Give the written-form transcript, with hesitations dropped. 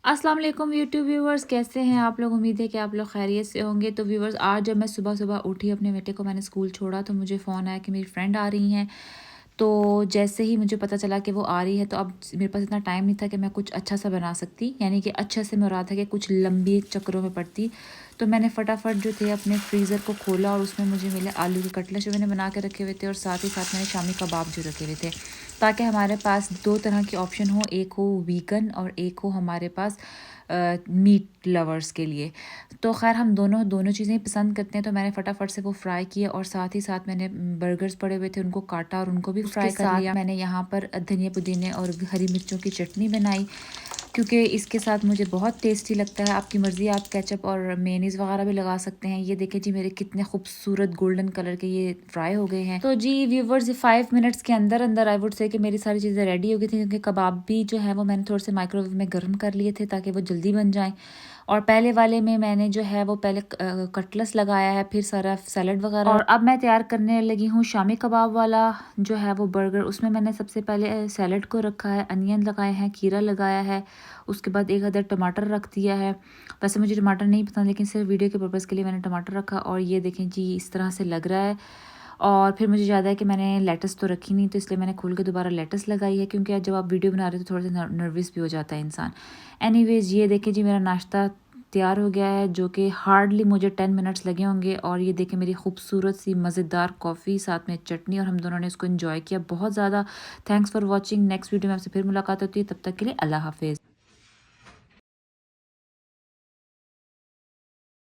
अस्सलाम वालेकुम YouTube viewers, कैसे हैं आप लोग। उम्मीद है कि आप लोग खैरियत से होंगे। तो व्यूवर्स, आज जब मैं सुबह सुबह उठी, अपने बेटे को मैंने स्कूल छोड़ा, तो मुझे फ़ोन आया कि मेरी फ्रेंड आ रही हैं। तो जैसे ही मुझे पता चला कि वो आ रही है, तो अब मेरे पास इतना टाइम नहीं था कि मैं कुछ अच्छा सा बना सकती, यानी कि अच्छे से मुराद है कि कुछ लंबी चक्करों में पड़ती। तो मैंने फटाफट जो थे अपने फ्रीज़र को खोला और उसमें मुझे मिले आलू के कटलेट जो मैंने बना के रखे हुए थे, और साथ ही साथ मैंने शामी कबाब जो रखे हुए थे, ताकि हमारे पास दो तरह के ऑप्शन हो, एक हो वीगन और एक हो हमारे पास मीट लवर्स के लिए। तो ख़ैर हम दोनों दोनों चीज़ें पसंद करते हैं, तो मैंने फटाफट से वो फ्राई किया, और साथ ही साथ मैंने बर्गर्स पड़े हुए थे उनको काटा और उनको भी फ्राई कर लिया। मैंने यहाँ पर धनिया पुदीने और हरी मिर्चों की चटनी बनाई, क्योंकि इसके साथ मुझे बहुत टेस्टी लगता है। आपकी मर्ज़ी, आप केचप और मेयोनीज़ वगैरह भी लगा सकते हैं। ये देखें जी, मेरे कितने खूबसूरत गोल्डन कलर के ये फ्राई हो गए हैं। तो जी व्यूवर्स, 5 मिनट्स के अंदर अंदर आई वुड से कि मेरी सारी चीज़ें रेडी हो गई थी, क्योंकि कबाब भी जो है वो मैंने थोड़े से माइक्रोवेव में गर्म कर लिए थे ताकि वो जल्दी बन जाएँ। और पहले वाले में मैंने जो है वो पहले कटलेट्स लगाया है, फिर सारा सैलड वगैरह, और अब मैं तैयार करने लगी हूँ शामी कबाब वाला जो है वो बर्गर। उसमें मैंने सबसे पहले सैलड को रखा है, अनियन लगाए हैं, खीरा लगाया है, उसके बाद एक अदर टमाटर रख दिया है। वैसे मुझे टमाटर नहीं पसंद, लेकिन सिर्फ वीडियो के पर्पज़ के लिए मैंने टमाटर रखा। और ये देखें जी, इस तरह से लग रहा है। और फिर मुझे याद है कि मैंने लेटस तो रखी नहीं, तो इसलिए मैंने खोल के दोबारा लेटस लगाई है, क्योंकि जब आप वीडियो बना रहे हो तो थोड़ा सा नर्वस भी हो जाता है इंसान। एनीवेज, ये देखें जी, मेरा नाश्ता तैयार हो गया है, जो कि हार्डली मुझे 10 मिनट्स लगे होंगे। और ये देखें, मेरी खूबसूरत सी मज़ेदार कॉफ़ी, साथ में चटनी, और हम दोनों ने इसको एंजॉय किया बहुत ज़्यादा। Thanks for watching. Next video में आपसे फिर मुलाकात होती है, तब तक के लिए अल्लाह हाफिज़।